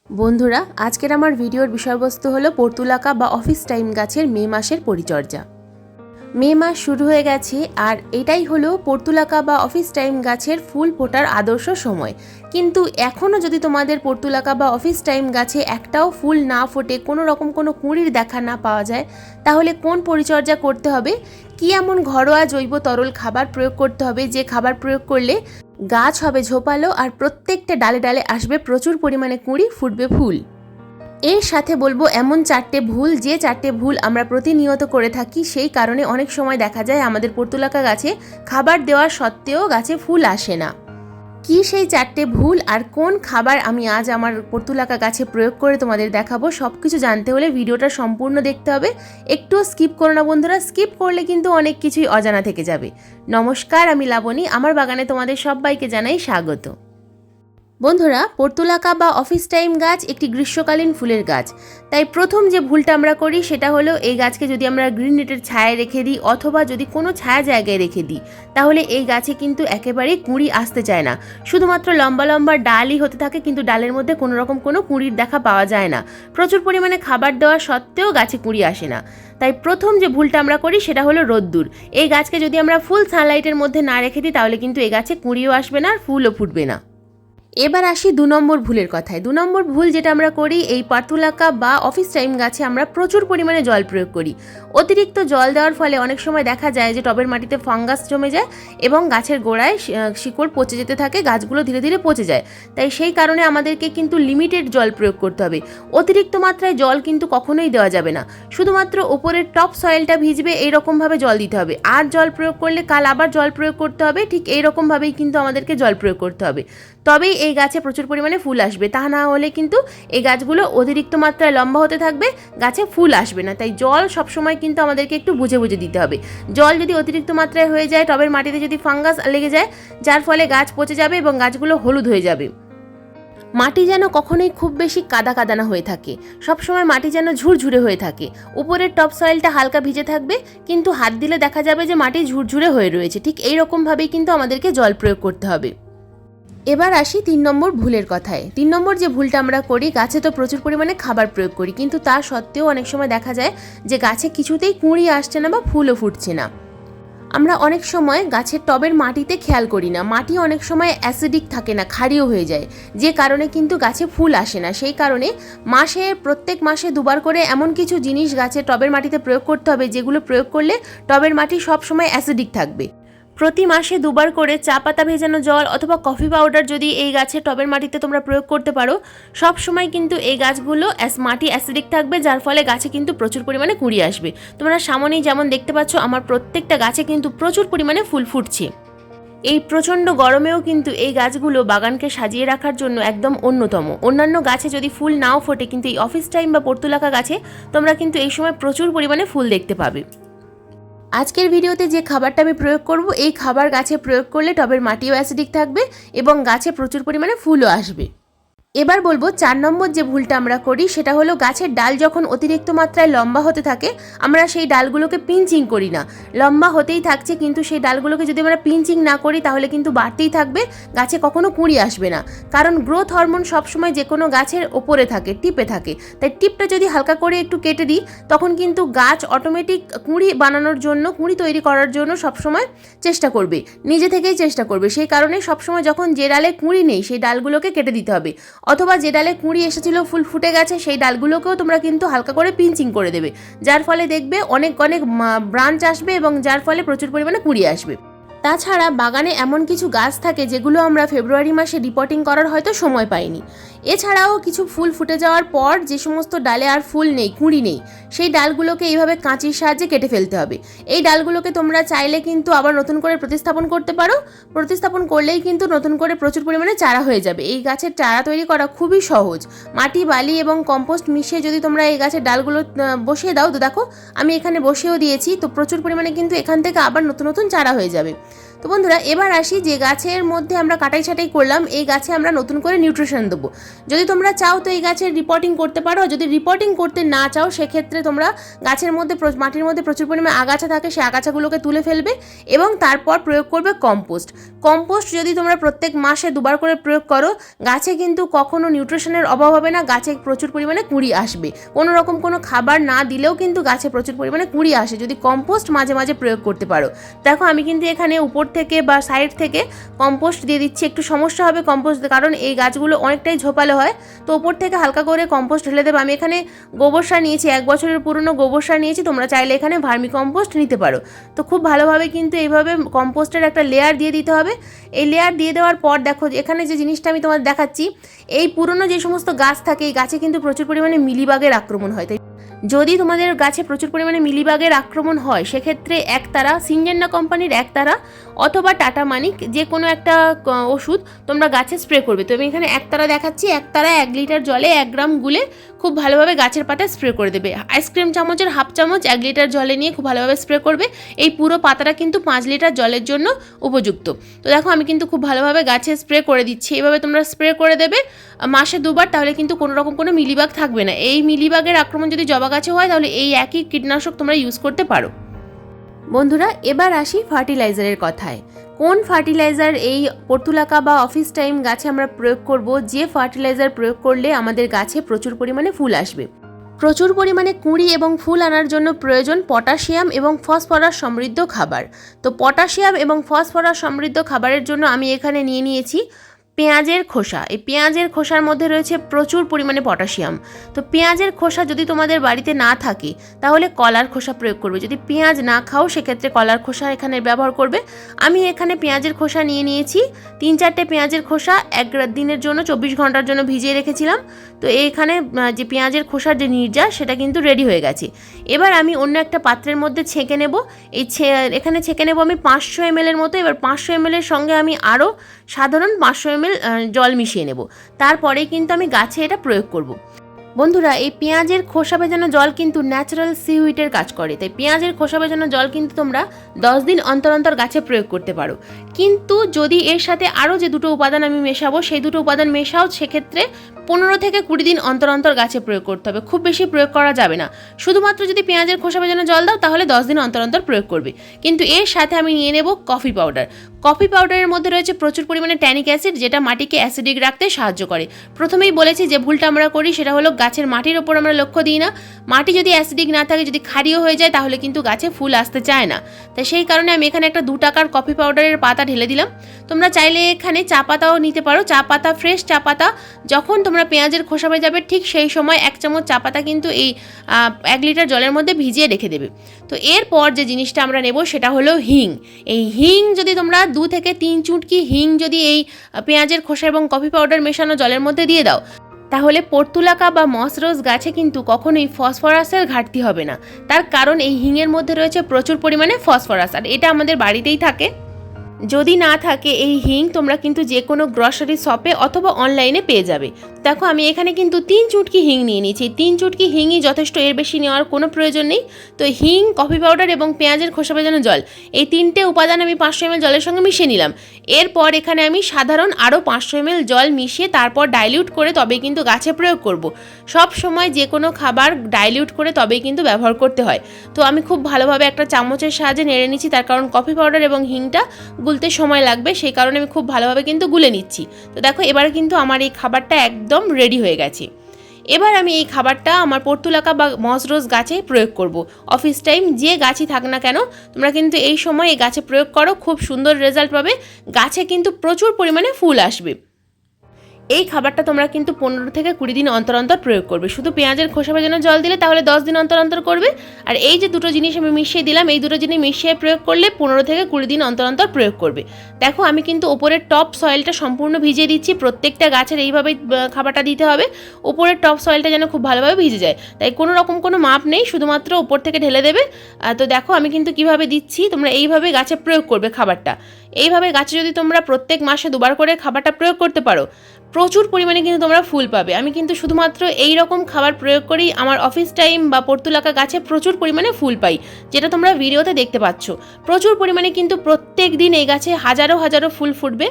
বন্ধুরা, আজকের আমার ভিডিওর বিষয়বস্তু হলো পর্তুলাকা বা অফিস টাইম গাছের মে মাসের পরিচর্যা। মে মাস শুরু হয়ে গেছে আর এটাই হলো পর্তুলাকা বা অফিস টাইম গাছের ফুল ফোটার আদর্শ সময়। কিন্তু এখনও যদি তোমাদের পর্তুলাকা বা অফিস টাইম গাছে একটাও ফুল না ফোটে, কোনো রকম কোনো কুঁড়ির দেখা না পাওয়া যায়, তাহলে কোন পরিচর্যা করতে হবে, কী এমন ঘরোয়া জৈব তরল খাবার প্রয়োগ করতে হবে যে খাবার প্রয়োগ করলে গাছ হবে ঝোপালো আর প্রত্যেকটা ডালে ডালে আসবে প্রচুর পরিমাণে কুঁড়ি, ফুটবে ফুল। এর সাথে বলবো এমন চারটে ভুল, যে চারটে ভুল আমরা প্রতিনিয়ত করে থাকি, সেই কারণে অনেক সময় দেখা যায় আমাদের পর্তুলাকা গাছে খাবার দেওয়া সত্ত্বেও গাছে ফুল আসে না। কি সেই চারটে ভুল আর কোন খাবার আমি আজ আমার পর্তুলাকা গাছে প্রয়োগ করে তোমাদের দেখাবো, সব কিছু জানতে হলে ভিডিওটা সম্পূর্ণ দেখতে হবে। একটুও স্কিপ করো না বন্ধুরা, স্কিপ করলে কিন্তু অনেক কিছুই অজানা থেকে যাবে। নমস্কার, আমি লাবণী, আমার বাগানে তোমাদের সবাইকে জানাই স্বাগত। বন্ধুরা, পর্তুলাকা বা অফিস টাইম গাছ একটি গ্রীষ্মকালীন ফুলের গাছ। তাই প্রথম যে ভুলটা আমরা করি সেটা হলো এই গাছকে যদি আমরা গ্রিন নেটের ছায়ায় রেখে দিই অথবা যদি কোনো ছায়া জায়গায় রেখে দিই, তাহলে এই গাছে কিন্তু একেবারেই কুঁড়ি আসতে চায় না। শুধুমাত্র লম্বা লম্বা ডালই হতে থাকে, কিন্তু ডালের মধ্যে কোনো রকম কোনো কুঁড়ির দেখা পাওয়া যায় না। প্রচুর পরিমাণে খাবার দেওয়া সত্ত্বেও গাছে কুঁড়ি আসে না। তাই প্রথম যে ভুলটা আমরা করি সেটা হলো রোদ্দুর। এই গাছকে যদি আমরা ফুল সানলাইটের মধ্যে না রেখে দিই তাহলে কিন্তু এই গাছে কুঁড়িও আসবে না আর ফুলও ফুটবে না। এবার আসি 2 নম্বর ভুলের কথায়। 2 নম্বর ভুল যেটা আমরা করি, এই পর্তুলাকা বা অফিস টাইম গাছে আমরা প্রচুর পরিমাণে জল প্রয়োগ করি। অতিরিক্ত জল দেওয়ার ফলে অনেক সময় দেখা যায় যে টবের মাটিতে ফাঙ্গাস জমে যায় এবং গাছের গোড়ায় শিকড় পচে যেতে থাকে, গাছগুলো ধীরে ধীরে পচে যায়। তাই সেই কারণে আমাদেরকে কিন্তু লিমিটেড জল প্রয়োগ করতে হবে। অতিরিক্ত মাত্রায় জল কিন্তু কখনোই দেওয়া যাবে না। শুধুমাত্র ওপরের টপ সয়েলটা ভিজবে এইরকমভাবে জল দিতে হবে। আর জল প্রয়োগ করলে কাল আবার জল প্রয়োগ করতে হবে, ঠিক এইরকমভাবেই কিন্তু আমাদেরকে জল প্রয়োগ করতে হবে। তবেই এই গাছে প্রচুর পরিমাণে ফুল আসবে, তা না হলে কিন্তু এই গাছগুলো অতিরিক্ত মাত্রায় লম্বা হতে থাকবে, গাছে ফুল আসবে না। তাই জল সবসময় কিন্তু আমাদেরকে একটু বুঝে বুঝে দিতে হবে। জল যদি অতিরিক্ত মাত্রায় হয়ে যায়, টবের মাটিতে যদি ফাঙ্গাস লেগে যায়, যার ফলে গাছ পচে যাবে এবং গাছগুলো হলুদ হয়ে যাবে। মাটি যেন কখনোই খুব বেশি কাদা কাদা না হয়ে থাকে, সবসময় মাটি যেন ঝুরঝুরে হয়ে থাকে। উপরের টপ সয়েলটা হালকা ভিজে থাকবে, কিন্তু হাত দিলে দেখা যাবে যে মাটি ঝুরঝুরে হয়ে রয়েছে। ঠিক এইরকমভাবেই কিন্তু আমাদেরকে জল প্রয়োগ করতে হবে। এবার আসি 3 নম্বর ভুলের কথায়। 3 নম্বর যে ভুলটা আমরা করি, গাছে তো প্রচুর পরিমাণে খাবার প্রয়োগ করি, কিন্তু তা সত্ত্বেও অনেক সময় দেখা যায় যে গাছে কিছুতেই কুঁড়ি আসছে না বা ফুলও ফুটছে না। আমরা অনেক সময় গাছের টবের মাটিতে খেয়াল করি না, মাটি অনেক সময় অ্যাসিডিক থাকে না, ক্ষারীয় হয়ে যায়, যে কারণে কিন্তু গাছে ফুল আসে না। সেই কারণে প্রত্যেক মাসে 2বার করে এমন কিছু জিনিস গাছের টবের মাটিতে প্রয়োগ করতে হবে যেগুলো প্রয়োগ করলে টবের মাটি সবসময় অ্যাসিডিক থাকবে। প্রতি মাসে 2বার করে চা পাতা ভেজানো জল অথবা কফি পাউডার যদি এই গাছের টবের মাটিতে তোমরা প্রয়োগ করতে পারো, সব সময় কিন্তু এই গাছগুলো মাটি অ্যাসিডিক থাকবে, যার ফলে গাছে কিন্তু প্রচুর পরিমাণে কুঁড়ি আসবে। তোমরা সামনেই যেমন দেখতে পাচ্ছ, আমার প্রত্যেকটা গাছে কিন্তু প্রচুর পরিমাণে ফুল ফুটছে। এই প্রচণ্ড গরমেও কিন্তু এই গাছগুলো বাগানকে সাজিয়ে রাখার জন্য একদম অন্যতম। অন্যান্য গাছে যদি ফুল নাও ফোটে, কিন্তু এই অফিস টাইম বা পর্তুলাকা গাছে তোমরা কিন্তু এই সময় প্রচুর পরিমাণে ফুল দেখতে পাবে। আজকের ভিডিওতে যে খাবারটা আমি প্রয়োগ করব, এই খাবার গাছে প্রয়োগ করলে টবের মাটিও অ্যাসিডিক থাকবে এবং গাছে প্রচুর পরিমাণে ফুলও আসবে। এবার বলবো 4 নম্বর যে ভুলটা আমরা করি, সেটা হলো গাছের ডাল যখন অতিরিক্ত মাত্রায় লম্বা হতে থাকে, আমরা সেই ডালগুলোকে পিঞ্চিং করি না। লম্বা হতেই থাকছে, কিন্তু সেই ডালগুলোকে যদি আমরা পিঞ্চিং না করি তাহলে কিন্তু বাড়তেই থাকবে, গাছে কখনো কুঁড়ি আসবে না। কারণ গ্রোথ হরমোন সবসময় যে কোনো গাছের ওপরে থাকে, টিপে থাকে। তাই টিপটা যদি হালকা করে একটু কেটে দিই, তখন কিন্তু গাছ অটোমেটিক কুঁড়ি বানানোর জন্য, কুঁড়ি তৈরি করার জন্য সবসময় চেষ্টা করবে, নিজে থেকেই চেষ্টা করবে। সেই কারণে সবসময় যখন যে ডালে কুঁড়ি নেই সেই ডালগুলোকে কেটে দিতে হবে, অথবা যে ডালে কুঁড়ি এসেছিল, ফুল ফুটে গেছে, সেই ডালগুলোকেও তোমরা কিন্তু হালকা করে পিঞ্চিং করে দেবে, যার ফলে দেখবে অনেক অনেক ব্রাঞ্চ আসবে এবং যার ফলে প্রচুর পরিমাণে কুঁড়ি আসবে। তাছাড়া বাগানে এমন কিছু গাছ থাকে যেগুলো আমরা ফেব্রুয়ারি মাসে রিপোর্টিং করার হয়তো সময় পাইনি। এছাড়াও কিছু ফুল ফুটে যাওয়ার পর যে সমস্ত ডালে আর ফুল নেই, কুঁড়ি নেই, সেই ডালগুলোকে এইভাবে কাঁচির সাহায্যে কেটে ফেলতে হবে। এই ডালগুলোকে তোমরা চাইলে কিন্তু আবার নতুন করে প্রতিস্থাপন করতে পারো। প্রতিস্থাপন করলেই কিন্তু নতুন করে প্রচুর পরিমাণে চারা হয়ে যাবে। এই গাছের চারা তৈরি করা খুবই সহজ। মাটি, বালি এবং কম্পোস্ট মিশিয়ে যদি তোমরা এই গাছের ডালগুলো বসিয়ে দাও, তো দেখো আমি এখানে বসিয়েও দিয়েছি, তো প্রচুর পরিমাণে কিন্তু এখান থেকে আবার নতুন নতুন চারা হয়ে যাবে। তো বন্ধুরা এবার আসি যে গাছের মধ্যে আমরা কাটাই ছাটাই করলাম, এই গাছে আমরা নতুন করে নিউট্রিশন দেবো। যদি তোমরা চাও তো এই গাছের রিপোর্টিং করতে পারো, যদি রিপোর্টিং করতে না চাও সেক্ষেত্রে তোমরা গাছের মধ্যে মাটির মধ্যে প্রচুর পরিমাণে আগাছা থাকে, সেই আগাছাগুলোকে তুলে ফেলবে এবং তারপর প্রয়োগ করবে কম্পোস্ট। কম্পোস্ট যদি তোমরা প্রত্যেক মাসে 2বার করে প্রয়োগ করো, গাছে কিন্তু কখনো নিউট্রিশনের অভাব হবে না, গাছে প্রচুর পরিমাণে কুঁড়ি আসবে। কোনো রকম কোনো খাবার না দিলেও কিন্তু গাছে প্রচুর পরিমাণে কুঁড়ি আসে যদি কম্পোস্ট মাঝে মাঝে প্রয়োগ করতে পারো। দেখো আমি কিন্তু এখানে উপর থেকে বা সাইড থেকে কম্পোস্ট দিয়ে দিচ্ছি। একটু সমস্যা হবে কম্পোস্ট, কারণ এই গাছগুলো অনেকটাই ঝোপালো হয়, তো উপর থেকে হালকা করে কম্পোস্ট ঢেলে দেবো। আমি এখানে গোবর সার নিয়েছি, 1 বছরের পুরনো গোবর সার নিয়েছি, তোমরা চাইলে এখানে ভার্মি কম্পোস্ট নিতে পারো। তো খুব ভালোভাবে কিন্তু এইভাবে কম্পোস্টের একটা লেয়ার দিয়ে দিতে হবে। এই লেয়ার দিয়ে দেওয়ার পর দেখো এখানে যে জিনিসটা আমি তোমাদের দেখাচ্ছি, এই পুরনো যে সমস্ত গাছ থাকে এই গাছে কিন্তু প্রচুর পরিমাণে মিলিবাগের আক্রমণ হয়। তাই যদি তোমাদের গাছে প্রচুর পরিমাণে মিলিবাগের আক্রমণ হয় সেক্ষেত্রে একতারা, সিনজেন্টা কোম্পানির একতারা অথবা টাটা মানিক যে কোনো একটা ওষুধ তোমরা গাছে স্প্রে করবে। তো আমি এখানে একতারা দেখাচ্ছি, একতারা 1 লিটার জলে 1 গ্রাম গুলে খুব ভালোভাবে গাছের পাতায় স্প্রে করে দেবে। আইসক্রিম চামচের 1/2 চামচ 1 লিটার জলে নিয়ে খুব ভালোভাবে স্প্রে করবে। এই পুরো পাতাটা কিন্তু 5 লিটার জলের জন্য উপযুক্ত। তো দেখো আমি কিন্তু খুব ভালোভাবে গাছে স্প্রে করে দিচ্ছি। এইভাবে তোমরা স্প্রে করে দেবে মাসে 2বার, তাহলে কিন্তু কোনো রকম কোনো মিলিবাগ থাকবে না। এই মিলিবাগের আক্রমণ যদি জবা গাছে হয় তাহলে এই একই কীটনাশক তোমরা ইউজ করতে পারো। বন্ধুরা এবার আসি ফার্টিলাইজারের কথায়। কোন ফার্টিলাইজার এই পর্তুলাকা বা অফিস টাইম গাছে আমরা প্রয়োগ করব, যে ফার্টিলাইজার প্রয়োগ করলে আমাদের গাছে প্রচুর পরিমাণে ফুল আসবে। প্রচুর পরিমাণে কুঁড়ি এবং ফুল আনার জন্য প্রয়োজন পটাশিয়াম এবং ফসফরাস সমৃদ্ধ খাবার। তো পটাশিয়াম এবং ফসফরাস সমৃদ্ধ খাবারের জন্য আমি এখানে নিয়েছি পেঁয়াজের খোসা। এই পেঁয়াজের খোসার মধ্যে রয়েছে প্রচুর পরিমাণে পটাশিয়াম। তো পেঁয়াজের খোসা যদি তোমাদের বাড়িতে না থাকে তাহলে কলার খোসা প্রয়োগ করবে। যদি পেঁয়াজ না খাও সেক্ষেত্রে কলার খোসা এখানে ব্যবহার করবে। আমি এখানে পেঁয়াজের খোসা নিয়েছি 3-4টে পেঁয়াজের খোসা 1 দিনের জন্য 24 ঘন্টার জন্য ভিজিয়ে রেখেছিলাম। তো এইখানে যে পেঁয়াজের খোসার যে নির্যাস সেটা কিন্তু রেডি হয়ে গেছে। এবার আমি অন্য একটা পাত্রের মধ্যে ছেঁকে নেব। এখানে ছেঁকে নেব আমি 500 ml এর মতো। এবার 500 ml এর সঙ্গে আমি আরও সাধারণ 500 ml জল মিশিয়ে নেব। তারপরে কিন্তু আমি গাছে এটা প্রয়োগ করব। বন্ধুরা এই পেঁয়াজের খোসা ভেজানো জল কিন্তু ন্যাচারাল সিউইটের কাজ করে, তাই পেঁয়াজের খোসা ভেজানো জল কিন্তু তোমরা 10 দিন অন্তর অন্তর গাছে প্রয়োগ করতে পারো। কিন্তু যদি এর সাথে আরও যে 2টো উপাদান আমি মেশাবো সেই 2টো উপাদান মেশাও, সেক্ষেত্রে 15 থেকে 20 দিন অন্তর অন্তর গাছে প্রয়োগ করতে হবে। খুব বেশি প্রয়োগ করা যাবে না। শুধুমাত্র যদি পেঁয়াজের খোসা ভেজানো জল দাও তাহলে 10 দিন অন্তর অন্তর প্রয়োগ করবে। কিন্তু এর সাথে আমি নিয়ে নেব কফি পাউডার। কফি পাউডারের মধ্যে রয়েছে প্রচুর পরিমাণে ট্যানিক অ্যাসিড, যেটা মাটিকে অ্যাসিডিক রাখতে সাহায্য করে। প্রথমেই বলেছি যে ভুলটা আমরা করি সেটা হলো গাছের মাটির ওপর আমরা লক্ষ্য দিই না। মাটি যদি অ্যাসিডিক না থাকে, যদি ক্ষারীয় হয়ে যায় তাহলে কিন্তু গাছে ফুল আসতে চায় না। তাই সেই কারণে আমি এখানে একটা 2 টাকার কফি পাউডারের পাতা ঢেলে দিলাম। তোমরা চাইলে এখানে চা পাতাও নিতে পারো। চা পাতা, ফ্রেশ চা পাতা যখন তোমরা পেঁয়াজের খোসা হয়ে যাবে ঠিক সেই সময় 1 চামচ চা পাতা কিন্তু এই 1 লিটার জলের মধ্যে ভিজিয়ে রেখে দেবে। তো এরপর যে জিনিসটা আমরা নেব সেটা হলো হিং। এই হিং যদি তোমরা 2 থেকে 3 চুটকি হিং যদি এই পেঁয়াজের খোসা এবং কফি পাউডার মেশানো জলের মধ্যে দিয়ে দাও তাহলে পর্তুলাকা বা মসরোজ গাছে কিন্তু কখনোই ফসফরাসের ঘাটতি হবে না। তার কারণ এই হিংয়ের মধ্যে রয়েছে প্রচুর পরিমাণে ফসফরাস, আর এটা আমাদের বাড়িতেই থাকে। যদি না থাকে এই হিং তোমরা কিন্তু যে কোনো গ্রসারি শপে অথবা অনলাইনে পেয়ে যাবে। দেখো আমি এখানে কিন্তু 3 চুটকি হিং নিয়ে নিয়েছি। 3 চুটকি হিংই যথেষ্ট, এর বেশি নেওয়ার কোনো প্রয়োজন নেই। তো হিং, কফি পাউডার এবং পেঁয়াজের খোসা ভেজানো জল, এই 3টে উপাদান আমি 500 ml জলের সঙ্গে মিশিয়ে নিলাম। এরপর এখানে আমি সাধারণ আরও 500 ml জল মিশিয়ে তারপর ডাইলিউট করে তবেই কিন্তু গাছে প্রয়োগ করব। সব সময় যে কোনো খাবার ডাইলিউট করে তবেই কিন্তু ব্যবহার করতে হয়। তো আমি খুব ভালোভাবে একটা চামচের সাহায্যে নেড়ে নিচ্ছি, তার কারণ কফি পাউডার এবং হিংটা গুলতে সময় লাগবে, সেই কারণে আমি খুব ভালোভাবে কিন্তু গুলে নিচ্ছি। তো দেখো এবারে কিন্তু আমার এই খাবারটা একদম রেডি হয়ে গেছে। এবার আমি এই খাবারটা আমার পর্তুলাকা বা মসরোজ গাছে প্রয়োগ করব। অফিস টাইম যে গাছই থাক না কেন তোমরা কিন্তু এই সময় এই গাছে প্রয়োগ করো, খুব সুন্দর রেজাল্ট পাবে। গাছে কিন্তু প্রচুর পরিমাণে ফুল আসবে। এই খাবারটা তোমরা কিন্তু 15 থেকে 20 দিন অন্তর অন্তর প্রয়োগ করবে। শুধু পেঁয়াজের খোসা ভেজানো জল দিলে তাহলে 10 দিন অন্তর অন্তর করবে। আর এই যে 2টো জিনিস আমি মিশিয়ে দিলাম, এই 2টো জিনিস মিশিয়ে প্রয়োগ করলে 15 থেকে 20 দিন অন্তর অন্তর প্রয়োগ করবে। দেখো আমি কিন্তু ওপরের টপ সয়েলটা সম্পূর্ণ ভিজিয়ে দিচ্ছি। প্রত্যেকটা গাছের এইভাবেই খাবারটা দিতে হবে। ওপরের টপ সয়েলটা যেন খুব ভালোভাবে ভিজে যায়, তাই কোনো রকম কোনো মাপ নেই, শুধুমাত্র ওপর থেকে ঢেলে দেবে। তো দেখো আমি কিন্তু কিভাবে দিচ্ছি, তোমরা এইভাবে গাছে প্রয়োগ করবে খাবারটা। এইভাবে গাছে যদি তোমরা প্রত্যেক মাসে 2বার করে খাবারটা প্রয়োগ করতে পারো, প্রচুর পরিমাণে কিন্তু তোমরা ফুল পাবে। আমি কিন্তু শুধুমাত্র এই রকম খাবার প্রয়োগ করেই আমার অফিস টাইম বা পর্তুলাকা গাছে প্রচুর পরিমাণে ফুল পাই, যেটা তোমরা ভিডিওতে দেখতে পাচ্ছ। প্রচুর পরিমাণে কিন্তু প্রত্যেক দিন এই গাছে হাজারো হাজারো ফুল ফুটবে।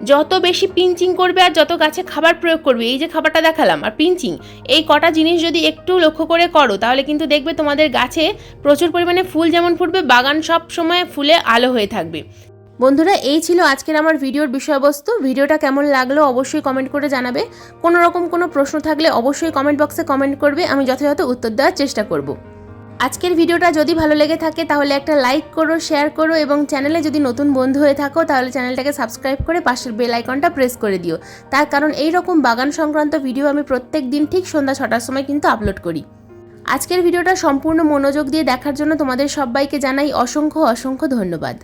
যত বেশি পিঞ্চিং করবে আর যত গাছে খাবার প্রয়োগ করবে, এই যে খাবারটা দেখালাম আর পিঞ্চিং, এই কটা জিনিস যদি একটু লক্ষ্য করে করো তাহলে কিন্তু দেখবে তোমাদের গাছে প্রচুর পরিমাণে ফুল যেমন ফুটবে, বাগান সব সময় ফুলে আলো হয়ে থাকবে। বন্ধুরা, এই ছিল আজকের আমার ভিডিওর বিষয়বস্তু। ভিডিওটা কেমন লাগলো অবশ্যই কমেন্ট করে জানাবে। কোনো রকম কোনো প্রশ্ন থাকলে অবশ্যই কমেন্ট বক্সে কমেন্ট করবে, আমি যথাযথ উত্তর দেওয়ার চেষ্টা করব। আজকের ভিডিওটা যদি ভালো লেগে থাকে তাহলে একটা লাইক করো, শেয়ার করো এবং চ্যানেলে যদি নতুন বন্ধু হয়ে থাকো তাহলে চ্যানেলটাকে সাবস্ক্রাইব করে পাশের বেল আইকনটা প্রেস করে দিও। তার কারণ এই রকম বাগান সংক্রান্ত ভিডিও আমি প্রত্যেক দিন ঠিক সন্ধ্যা 6টার সময় কিন্তু আপলোড করি। আজকের ভিডিওটা সম্পূর্ণ মনোযোগ দিয়ে দেখার জন্য তোমাদের সবাইকে জানাই অসংখ্য অসংখ্য ধন্যবাদ।